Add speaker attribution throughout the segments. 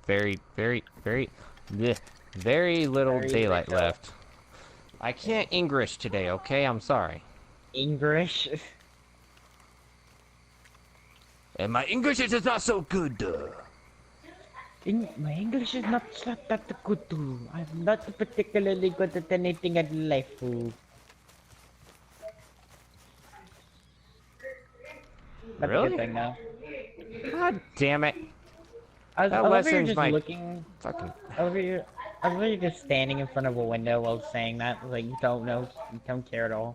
Speaker 1: very, very, very, bleh, very little daylight left. I can't English today, okay? I'm sorry.
Speaker 2: English?
Speaker 1: And my English is just not so good.
Speaker 2: My English is not that good too. I'm not particularly good at anything in life. That's a good
Speaker 1: Really?
Speaker 2: thing now.
Speaker 1: God damn it.
Speaker 2: I
Speaker 1: That
Speaker 2: love how you're
Speaker 1: lessens
Speaker 2: just
Speaker 1: my
Speaker 2: looking.
Speaker 1: fucking...
Speaker 2: I love how you're just standing in front of a window while saying that. Like, you don't know, you don't care at all.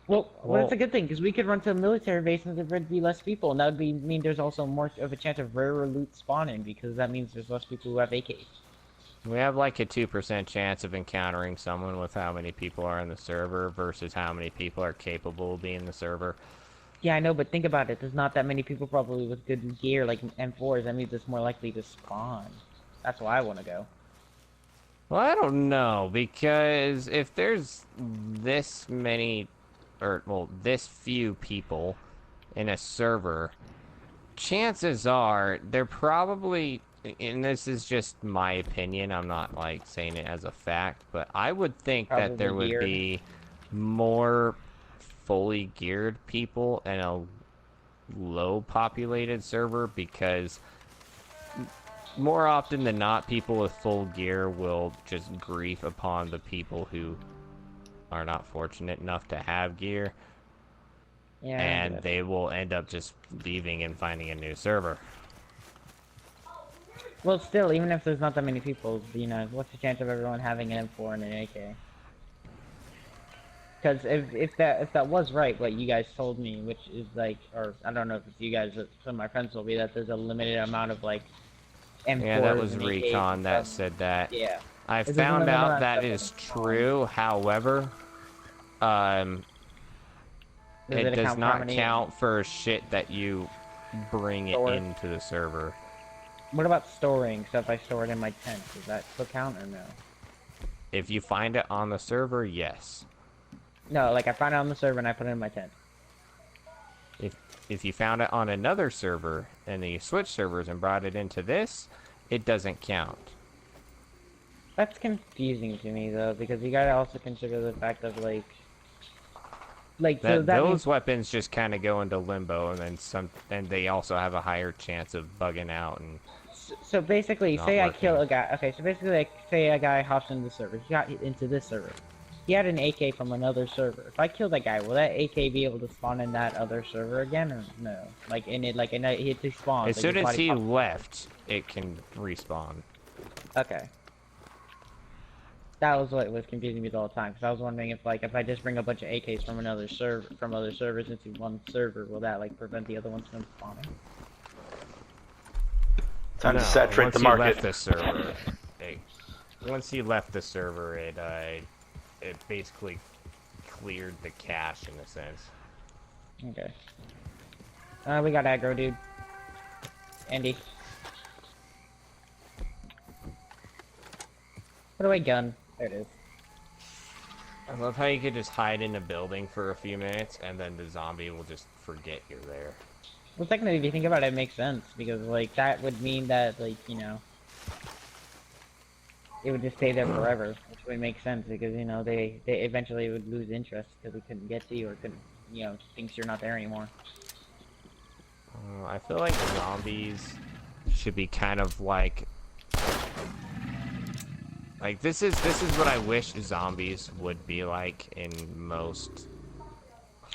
Speaker 2: Well, that's a good thing, because we could run to a military base and there'd be less people, and that would mean there's also more of a chance of rarer loot spawning, because that means there's less people who have AKs.
Speaker 1: We have like a 2% chance of encountering someone with how many people are in the server versus how many people are capable of being in the server.
Speaker 2: Yeah, I know, but think about it. There's not that many people probably with good gear like M4s. That means it's more likely to spawn. That's why I want to go.
Speaker 1: Well, I don't know, because if there's this many, or, well, this few people in a server, chances are they're probably, and this is just my opinion, I'm not, like, saying it as a fact, but I would think
Speaker 2: Probably
Speaker 1: that there would
Speaker 2: geared.
Speaker 1: be more fully geared people in a low populated server, because more often than not, people with full gear will just grief upon the people who are not fortunate enough to have gear.
Speaker 2: Yeah.
Speaker 1: And they will end up just leaving and finding a new server.
Speaker 2: Well, still, even if there's not that many people, you know, what's the chance of everyone having an M4 and an AK? Because if that was right, what you guys told me, which is like, or I don't know if it's you guys, but some of my friends told me that there's a limited amount of like M4s.
Speaker 1: Yeah, that was
Speaker 2: and
Speaker 1: Recon
Speaker 2: AKs
Speaker 1: that said that.
Speaker 2: Yeah.
Speaker 1: I found out that is true, however, it does not count for shit that you bring it into the server.
Speaker 2: What about storing? So if I store it in my tent, does that still count or no?
Speaker 1: If you find it on the server, yes.
Speaker 2: No, like I found it on the server and I put it in my tent.
Speaker 1: If you found it on another server and then you switched servers and brought it into this, it doesn't count.
Speaker 2: That's confusing to me though, because you gotta also consider the fact of like
Speaker 1: that,
Speaker 2: so
Speaker 1: those weapons just kind of go into limbo, and then and they also have a higher chance of bugging out. And
Speaker 2: so basically, say I kill a guy. Okay, so basically, like, say a guy hops into the server. He got into this server. He had an AK from another server. If I kill that guy, will that AK be able to spawn in that other server again, or no? Like in it, like in it, it spawns.
Speaker 1: As soon as he left, it can respawn.
Speaker 2: Okay. That was what was confusing me the whole time, because I was wondering if, like, if I just bring a bunch of AKs from another server, from other servers into one server, will that, like, prevent the other ones from spawning?
Speaker 3: Time to saturate the market.
Speaker 1: Left the server, once he left the server, it basically cleared the cache in a sense.
Speaker 2: Okay. We got aggro, dude. Andy. Put away gun. There it is.
Speaker 1: I love how you could just hide in a building for a few minutes, and then the zombie will just forget you're there.
Speaker 2: Well, technically, if you think about it, it makes sense, because, like, that would mean that, like, you know, it would just stay there forever, which would make sense, because, you know, they eventually would lose interest, because they couldn't get to you, or couldn't, you know, thinks you're not there anymore.
Speaker 1: I feel like zombies should be kind of like this is what I wish zombies would be like in most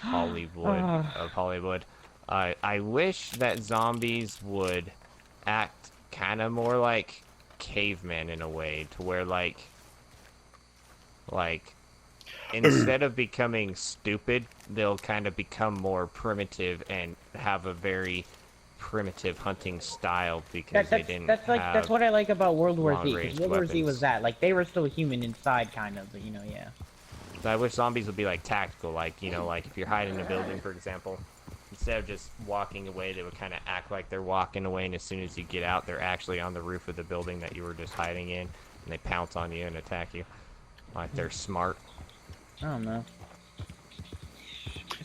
Speaker 1: Hollywood. I wish that zombies would act kind of more like cavemen in a way, to where like instead of becoming stupid, they'll kind of become more primitive and have a very primitive hunting style, because
Speaker 2: that's what I like about World War Z. Because World War Z was that, like, they were still human inside, kind of, but, you know, yeah.
Speaker 1: I wish zombies would be like tactical, like, you know, like if you're hiding in a building, for example, instead of just walking away, they would kind of act like they're walking away, and as soon as you get out, they're actually on the roof of the building that you were just hiding in, and they pounce on you and attack you. Like, they're smart.
Speaker 2: I don't know.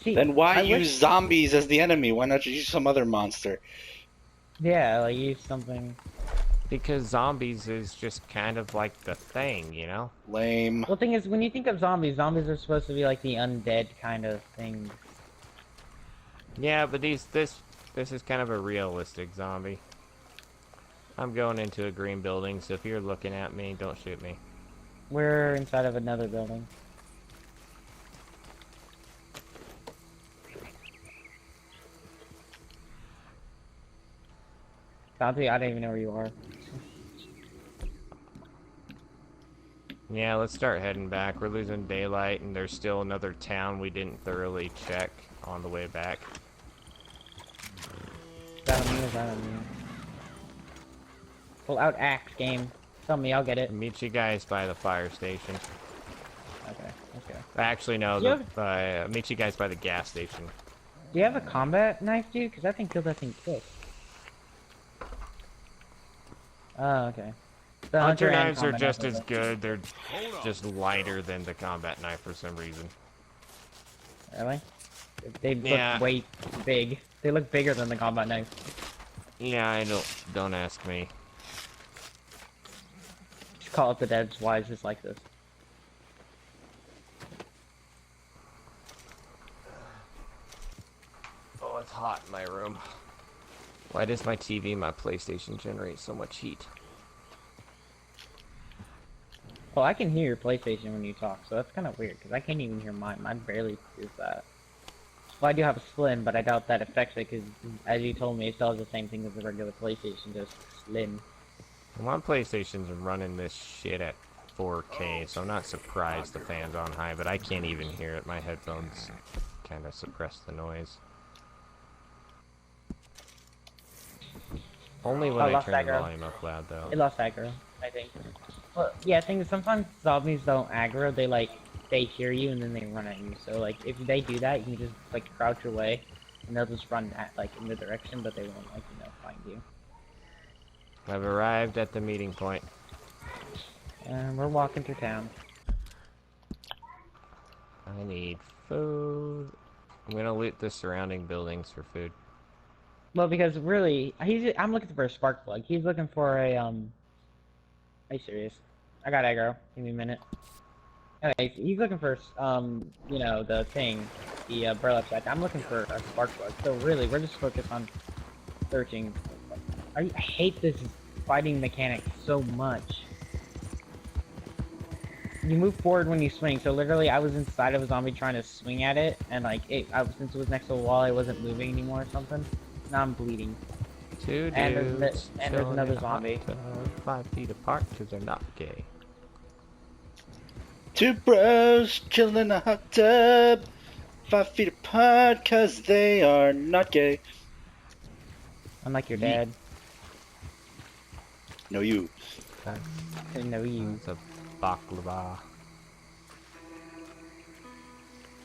Speaker 3: See, then why use zombies as the enemy? Why not just use some other monster?
Speaker 2: Yeah, like use something.
Speaker 1: Because zombies is just kind of like the thing, you know?
Speaker 3: Lame.
Speaker 2: Well, the thing is, when you think of zombies, zombies are supposed to be like the undead kind of thing.
Speaker 1: Yeah, but this is kind of a realistic zombie. I'm going into a green building, so if you're looking at me, don't shoot me.
Speaker 2: We're inside of another building. Dante, I don't even know where you are.
Speaker 1: Yeah, let's start heading back. We're losing daylight, and there's still another town we didn't thoroughly check on the way back.
Speaker 2: Is that on me? Is that on me? Pull out axe game. Tell me, I'll get it.
Speaker 1: Meet you guys by the fire station.
Speaker 2: Okay, okay.
Speaker 1: Actually, no, meet you guys by the gas station.
Speaker 2: Do you have a combat knife, dude? Because that thing killed that thing quick. Oh, okay. The
Speaker 1: Hunter
Speaker 2: and
Speaker 1: knives are
Speaker 2: combat
Speaker 1: just
Speaker 2: knife
Speaker 1: as
Speaker 2: are
Speaker 1: good. They're just lighter than the combat knife for some reason.
Speaker 2: Really? They look
Speaker 1: Yeah.
Speaker 2: way big. They look bigger than the combat knife.
Speaker 1: Yeah, I don't ask me.
Speaker 2: Just Call It the Dead's why it's just like this.
Speaker 1: Oh, it's hot in my room. Why does my TV, my PlayStation generate so much heat?
Speaker 2: Well, I can hear your PlayStation when you talk, so that's kind of weird, because I can't even hear mine. Mine barely does that. Well, I do have a Slim, but I doubt that affects it, because as you told me, it does the same thing as the regular PlayStation, just Slim.
Speaker 1: My PlayStation's running this shit at 4K, so I'm not surprised the fan's on high, but I can't even hear it. My headphones kind of suppress the noise. Only when I turn the volume up loud, though.
Speaker 2: It lost aggro, I think. Well, yeah, thing is, sometimes zombies don't aggro, they hear you and then they run at you. So, like, if they do that, you can just, like, crouch away, and they'll just run in the direction, but they won't, like, find you.
Speaker 1: I've arrived at the meeting point.
Speaker 2: And we're walking through town.
Speaker 1: I need food. I'm gonna loot the surrounding buildings for food.
Speaker 2: Well, because really, I'm looking for a spark plug. He's looking for a, Are you serious? I got aggro. Give me a minute. Okay, he's looking for, the thing, the burlap sack. I'm looking for a spark plug. So really, we're just focused on searching. I hate this fighting mechanic so much. You move forward when you swing, so literally I was inside of a zombie trying to swing at it, and since it was next to a wall, I wasn't moving anymore or something. Now I'm bleeding.
Speaker 1: Two
Speaker 2: And
Speaker 1: dudes
Speaker 2: there's
Speaker 1: chilling
Speaker 2: another
Speaker 1: in a hot
Speaker 2: zombie.
Speaker 1: tub, 5 feet apart because they're not gay.
Speaker 3: Two bros chilling in a hot tub, 5 feet apart, cause they are not gay.
Speaker 2: Unlike your dad.
Speaker 3: No, you.
Speaker 2: I know you.
Speaker 1: It's a baklava.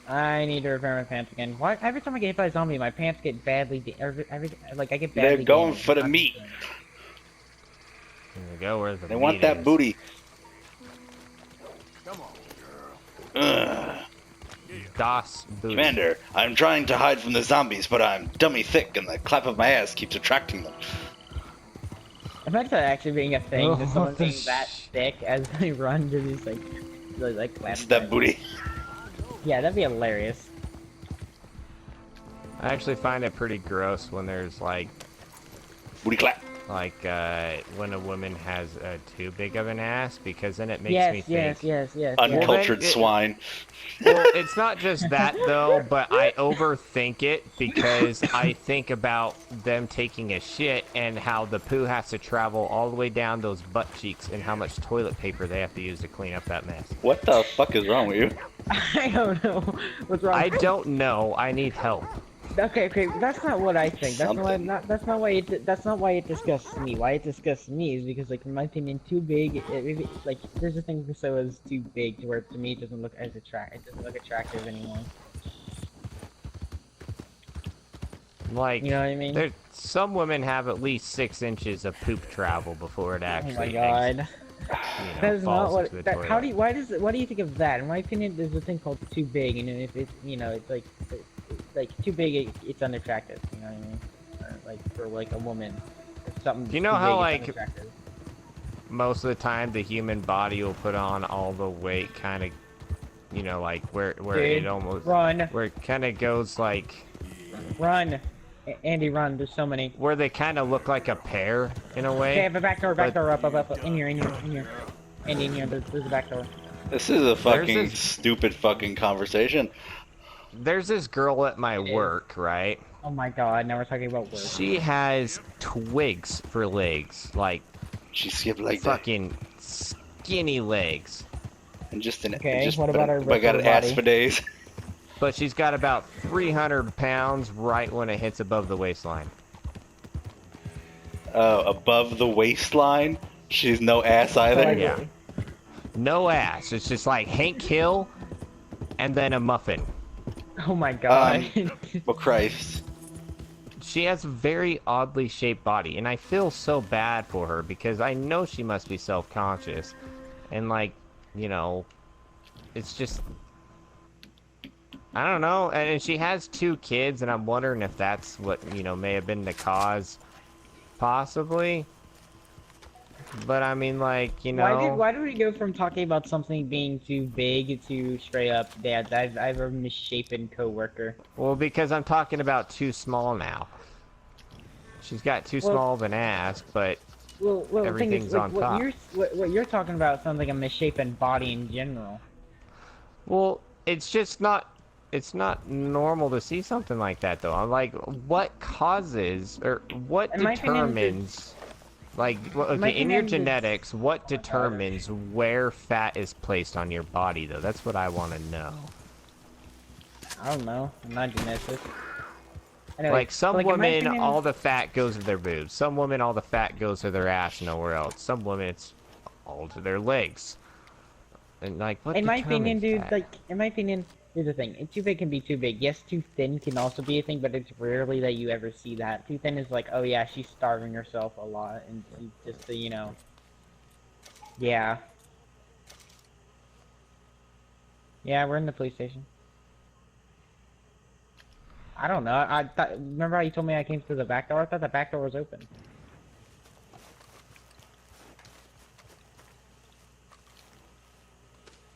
Speaker 2: I need to repair my pants again. Why? Every time I get hit by a zombie, my pants get badly. I get badly.
Speaker 3: They're going
Speaker 2: damaged.
Speaker 3: for the meat.
Speaker 1: Here we go. Where the
Speaker 3: They
Speaker 1: meat
Speaker 3: want that
Speaker 1: is.
Speaker 3: booty.
Speaker 4: Come on, girl.
Speaker 1: Das booty.
Speaker 3: Commander, I'm trying to hide from the zombies, but I'm dummy thick, and the clap of my ass keeps attracting them.
Speaker 2: Imagine that actually being a thing.
Speaker 1: Oh,
Speaker 2: Just someone
Speaker 1: the
Speaker 2: being that thick as they run to these like
Speaker 3: It's that booty.
Speaker 2: Yeah, that'd be hilarious.
Speaker 1: I actually find it pretty gross when there's
Speaker 3: Booty clap.
Speaker 1: when a woman has too big of an ass, because then it makes me think.
Speaker 2: Yes.
Speaker 3: Uncultured
Speaker 1: Well,
Speaker 3: swine.
Speaker 1: Well, it's not just that though, but I overthink it because I think about them taking a shit and how the poo has to travel all the way down those butt cheeks and how much toilet paper they have to use to clean up that mess.
Speaker 3: What the fuck is wrong with you?
Speaker 2: I don't know what's wrong.
Speaker 1: I don't know. I need help.
Speaker 2: Okay, that's not what I think. That's
Speaker 3: Something.
Speaker 2: that's not why it disgusts me. Why it disgusts me is because, like, in my opinion, too big. There's a thing so is too big to where to me it doesn't look as it doesn't look attractive anymore.
Speaker 1: Like,
Speaker 2: You know what I mean?
Speaker 1: some women have at least 6 inches of poop travel before it
Speaker 2: Oh
Speaker 1: actually
Speaker 2: my god. That is not
Speaker 1: falls
Speaker 2: what.
Speaker 1: into the toilet.
Speaker 2: Why do you think of that? In my opinion, there's a thing called too big, and if it's it's too big, it's unattractive. You know what I mean? Or, like for like a woman. something.
Speaker 1: Do you know
Speaker 2: too
Speaker 1: how,
Speaker 2: big is
Speaker 1: like,
Speaker 2: unattractive.
Speaker 1: most of the time the human body will put on all the weight, kind of, you know, like where
Speaker 2: Dude,
Speaker 1: it almost
Speaker 2: run,
Speaker 1: where it kind of goes like
Speaker 2: run, Andy, run. There's so many.
Speaker 1: where they kind of look like a pear in a way.
Speaker 2: Okay, I have a back door,
Speaker 1: but
Speaker 2: up, in here, in here. Andy, in here, there's a back door.
Speaker 3: This is a fucking
Speaker 1: this-
Speaker 3: stupid fucking conversation.
Speaker 1: There's this girl at my work, right?
Speaker 2: Oh my god, now we're talking about work.
Speaker 1: She has twigs for legs, like
Speaker 3: She skipped like
Speaker 1: fucking skinny legs.
Speaker 3: that. And just an
Speaker 2: Okay,
Speaker 3: just
Speaker 2: what about her
Speaker 3: I got an ass
Speaker 2: body?
Speaker 3: for days.
Speaker 1: But she's got about 300 pounds right when it hits above the waistline.
Speaker 3: Above the waistline. She's no ass either.
Speaker 1: Yeah. No ass. It's just like Hank Hill and then a muffin.
Speaker 2: Oh my god.
Speaker 3: Oh Christ.
Speaker 1: She has a very oddly shaped body, and I feel so bad for her because I know she must be self-conscious. And, like, you know, it's just... I don't know. And she has 2 kids, and I'm wondering if that's what, you know, may have been the cause. Possibly. But, I mean, like, you know...
Speaker 2: Why did we go from talking about something being too big to straight up, Dad, I have a misshapen coworker?
Speaker 1: Well, because I'm talking about too small now. She's got too small of an ass, but
Speaker 2: Well,
Speaker 1: everything's
Speaker 2: the thing is, like,
Speaker 1: on top.
Speaker 2: What you're talking about sounds like a misshapen body in general.
Speaker 1: Well, it's just not... It's not normal to see something like that, though. I'm like, what causes, or what
Speaker 2: In my opinion,
Speaker 1: determines... Like, well,
Speaker 2: in my
Speaker 1: okay, in your
Speaker 2: opinion,
Speaker 1: genetics, what determines where fat is placed on your body, though? That's what I want to know.
Speaker 2: I don't know. I'm not genetic. Anyway,
Speaker 1: Like, some
Speaker 2: in my
Speaker 1: women,
Speaker 2: opinion-
Speaker 1: all the fat goes to their boobs. Some women, all the fat goes to their ass, nowhere else. Some women, it's all to their legs. And, like, what
Speaker 2: in my opinion,
Speaker 1: determines
Speaker 2: dude,
Speaker 1: that?
Speaker 2: like, in my opinion, here's the thing. Too big can be too big. Yes, too thin can also be a thing, but it's rarely that you ever see that. Too thin is like, oh yeah, she's starving herself a lot, and she's just, you know... Yeah. Yeah, we're in the police station. I don't know. I thought... Remember how you told me I came through the back door? I thought the back door was open.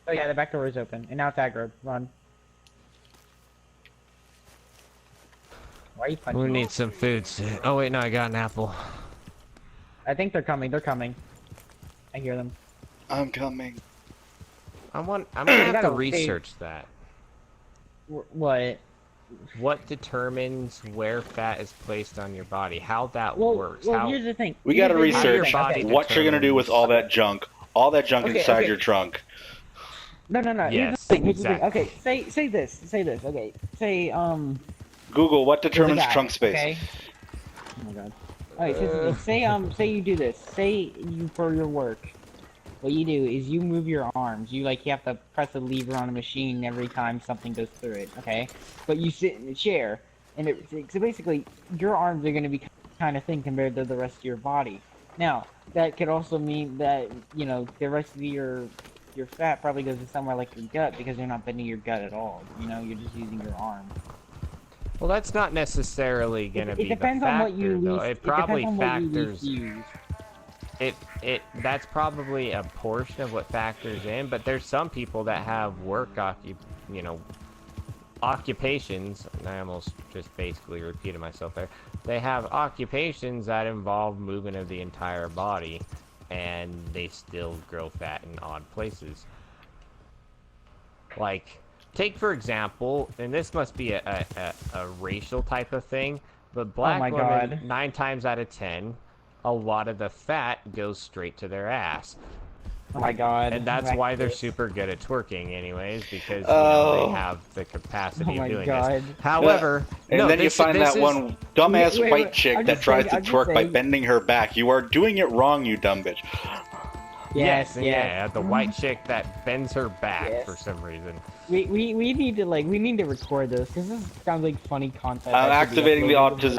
Speaker 2: Oh yeah, the back door is open, and now it's aggro. Run. Why are you punching
Speaker 1: We
Speaker 2: me?
Speaker 1: need some food. Oh, wait, no, I got an apple.
Speaker 2: I think they're coming. They're coming. I hear them.
Speaker 3: I'm coming.
Speaker 1: I'm gonna have
Speaker 2: gotta
Speaker 1: to
Speaker 2: wait.
Speaker 1: research that.
Speaker 2: What?
Speaker 1: What determines where fat is placed on your body? How that
Speaker 2: Well,
Speaker 1: works?
Speaker 2: well,
Speaker 1: how...
Speaker 2: here's the thing.
Speaker 3: We gotta
Speaker 2: Here's the thing.
Speaker 3: research
Speaker 1: body
Speaker 3: what you're gonna do with all that junk. All that junk
Speaker 2: Okay,
Speaker 3: inside
Speaker 2: okay.
Speaker 3: your trunk.
Speaker 2: No. Here's
Speaker 1: Yes,
Speaker 2: the thing. Here's the thing.
Speaker 1: exactly.
Speaker 2: Okay, say this. Okay, say
Speaker 3: Google what
Speaker 2: there's a
Speaker 3: determines
Speaker 2: guy,
Speaker 3: trunk space.
Speaker 2: Okay. Oh my god. Alright, so say you do this. Say you for your work. What you do is you move your arms. You have to press a lever on a machine every time something goes through it, okay? But you sit in a chair, and so basically your arms are going to be kind of thin compared to the rest of your body. Now, that could also mean that, you know, the rest of your fat probably goes to somewhere like your gut because you're not bending your gut at all. You know, you're just using your arm.
Speaker 1: Well, that's not necessarily gonna be
Speaker 2: It depends
Speaker 1: the
Speaker 2: on
Speaker 1: factor,
Speaker 2: what you
Speaker 1: though.
Speaker 2: least,
Speaker 1: It probably
Speaker 2: depends on what you
Speaker 1: factors.
Speaker 2: least use.
Speaker 1: That's probably a portion of what factors in, but there's some people that have occupations, and I almost just basically repeated myself there. They have occupations that involve movement of the entire body, and they still grow fat in odd places. Like, take for example, and this must be a racial type of thing, but black
Speaker 2: my
Speaker 1: women,
Speaker 2: God.
Speaker 1: 9 times out of 10, a lot of the fat goes straight to their ass.
Speaker 2: Oh my god.
Speaker 1: And that's why they're super good at twerking anyways, because they have the capacity of doing this. However,
Speaker 3: and then you find that
Speaker 1: is,
Speaker 3: one dumbass
Speaker 2: Wait,
Speaker 3: white chick
Speaker 2: I'm
Speaker 3: that
Speaker 2: just
Speaker 3: tries
Speaker 2: saying-
Speaker 3: to
Speaker 2: I'm
Speaker 3: twerk
Speaker 2: just
Speaker 3: by
Speaker 2: saying-
Speaker 3: bending her back. You are doing it wrong, you dumb bitch.
Speaker 2: Yes,
Speaker 1: yeah, the white chick that bends her back
Speaker 2: Yes.
Speaker 1: for some reason.
Speaker 2: We need to record this because this sounds like funny content.
Speaker 3: I'm
Speaker 2: that should be
Speaker 3: activating the
Speaker 2: uploaded.
Speaker 3: autism.